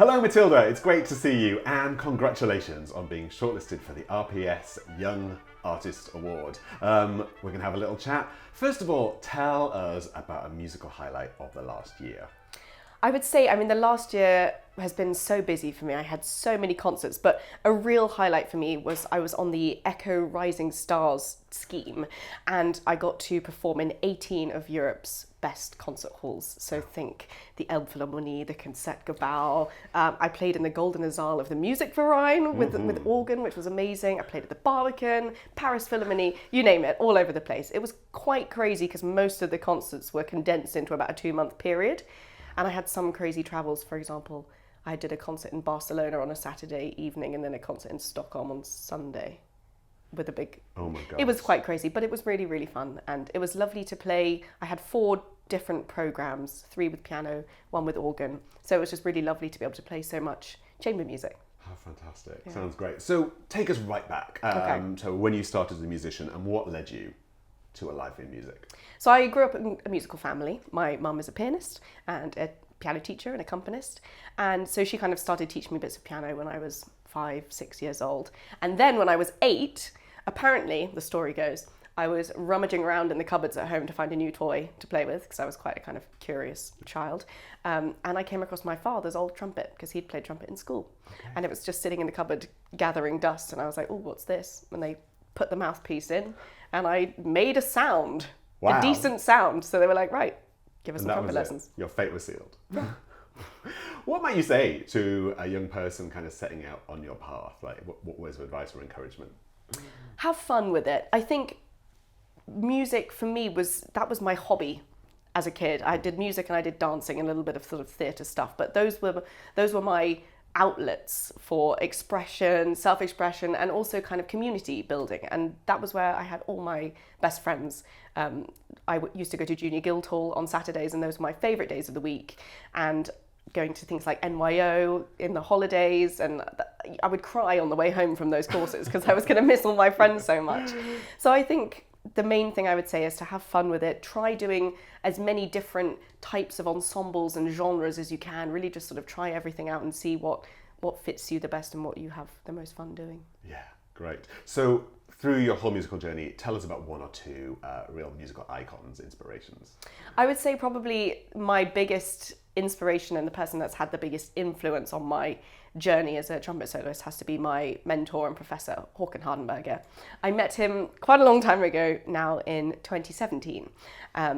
Hello Matilda, it's great to see you and congratulations on being shortlisted for the RPS Young Artist Award. We're going to have a little chat. First of all, tell us about a musical highlight of the last year. I would say, the last year has been so busy for me. I had so many concerts, but a real highlight for me was I was on the Echo Rising Stars scheme and I got to perform in 18 of Europe's best concert halls. So think the Elbphilharmonie, the Concertgebouw. I played in the Goldene Zaal of the Musikverein with organ, which was amazing. I played at the Barbican, Paris Philharmonie, you name it, all over the place. It was quite crazy because most of the concerts were condensed into about a 2-month period. And I had some crazy travels. For example, I did a concert in Barcelona on a Saturday evening and then a concert in Stockholm on Sunday with a big... Oh my God. It was quite crazy, but it was really, really fun. And it was lovely to play. I had 4 different programs, 3 with piano, 1 with organ. So it was just really lovely to be able to play so much chamber music. How fantastic. Yeah. Sounds great. So take us right back to when you started as a musician and what led you to a life in music? So I grew up in a musical family. My mum is a pianist and a piano teacher and accompanist. And so she kind of started teaching me bits of piano when I was 5, 6 years old. And then when I was 8, apparently, the story goes, I was rummaging around in the cupboards at home to find a new toy to play with because I was quite a kind of curious child. And I came across my father's old trumpet because he'd played trumpet in school. Okay. And it was just sitting in the cupboard gathering dust. And I was like, oh, what's this? And they put the mouthpiece in and I made a sound. Wow. A decent sound. So they were like, right, give us some trumpet lessons. Your fate was sealed. What might you say to a young person kind of setting out on your path? Like, what words of advice or encouragement? Have fun with it. I think music for me was my hobby as a kid. I did music and I did dancing and a little bit of sort of theatre stuff, but those were my outlets for expression, self-expression, and also kind of community building. And that was where I had all my best friends. I used to go to Junior Guildhall on Saturdays, and those were my favourite days of the week. And going to things like NYO in the holidays, and I would cry on the way home from those courses because I was going to miss all my friends so much. So I think the main thing I would say is to have fun with it. Try doing as many different types of ensembles and genres as you can. Really just sort of try everything out and see what fits you the best and what you have the most fun doing. Yeah, great. So through your whole musical journey, tell us about 1 or 2 real musical icons, inspirations. I would say probably my biggest inspiration and the person that's had the biggest influence on my journey as a trumpet soloist has to be my mentor and professor, Håkan Hardenberger. I met him quite a long time ago now in 2017.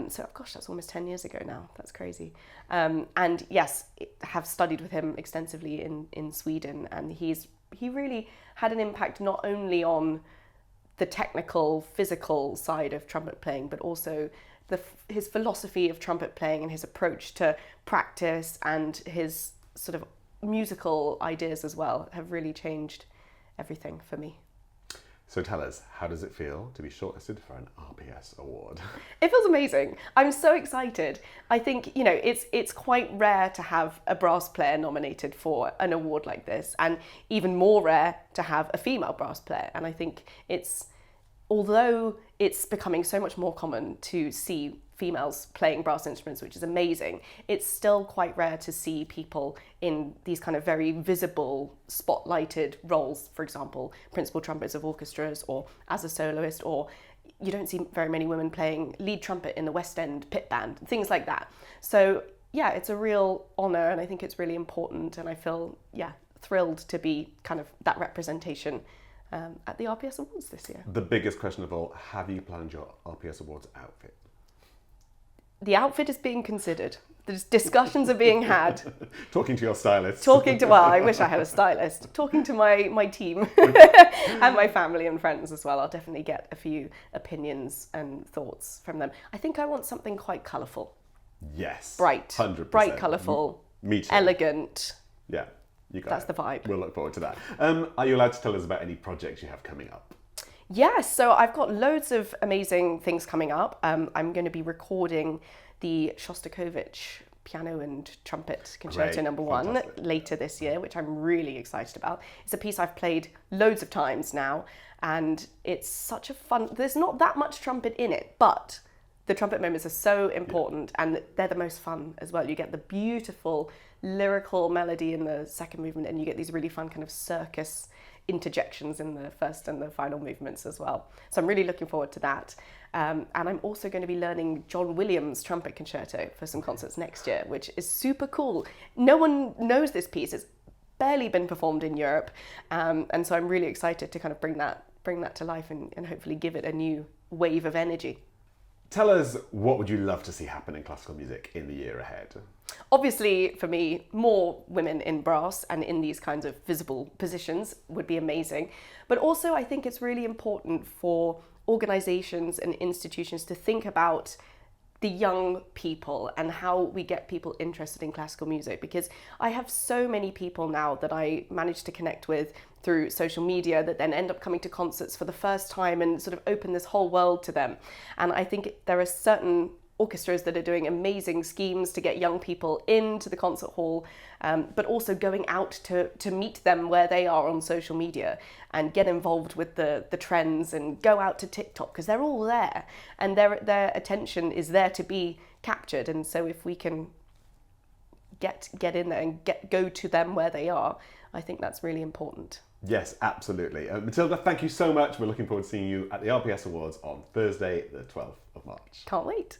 So gosh, that's almost 10 years ago now. That's crazy. And yes, have studied with him extensively in Sweden. And he really had an impact not only on the technical, physical side of trumpet playing, but also his philosophy of trumpet playing and his approach to practice and his sort of musical ideas as well have really changed everything for me. So tell us, how does it feel to be shortlisted for an RPS award? It feels amazing. I'm so excited. I think, it's quite rare to have a brass player nominated for an award like this, and even more rare to have a female brass player. And I think although it's becoming so much more common to see females playing brass instruments, which is amazing, it's still quite rare to see people in these kind of very visible, spotlighted roles, for example, principal trumpets of orchestras, or as a soloist, or you don't see very many women playing lead trumpet in the West End pit band, things like that. So yeah, it's a real honour, and I think it's really important, and I feel, thrilled to be kind of that representation at the RPS Awards this year. The biggest question of all, have you planned your RPS Awards outfit? The outfit is being considered. The discussions are being had. Talking to your stylist. I wish I had a stylist. Talking to my team and my family and friends as well. I'll definitely get a few opinions and thoughts from them. I think I want something quite colourful. Yes. Bright. 100%. Bright, colourful. Me too. Elegant. Yeah. That's the vibe. We'll look forward to that. Are you allowed to tell us about any projects you have coming up? Yes, so I've got loads of amazing things coming up. I'm going to be recording the Shostakovich piano and trumpet concerto number 1 later this year, which I'm really excited about. It's a piece I've played loads of times now, and it's such a fun... There's not that much trumpet in it, but the trumpet moments are so important, and they're the most fun as well. You get the beautiful lyrical melody in the second movement, and you get these really fun kind of circus interjections in the first and the final movements as well. So I'm really looking forward to that. And I'm also going to be learning John Williams' trumpet concerto for some concerts next year, which is super cool. No one knows this piece. It's barely been performed in Europe. And so I'm really excited to kind of bring that to life and hopefully give it a new wave of energy. Tell us, what would you love to see happen in classical music in the year ahead? Obviously, for me, more women in brass and in these kinds of visible positions would be amazing. But also, I think it's really important for organisations and institutions to think about the young people and how we get people interested in classical music, because I have so many people now that I manage to connect with through social media that then end up coming to concerts for the first time and sort of open this whole world to them. And I think there are certain orchestras that are doing amazing schemes to get young people into the concert hall, but also going out to meet them where they are on social media and get involved with the trends and go out to TikTok, because they're all there and their attention is there to be captured. And so if we can get in there and go to them where they are, I think that's really important. Yes, absolutely. Matilda, thank you so much. We're looking forward to seeing you at the RPS Awards on Thursday, the 12th of March. Can't wait.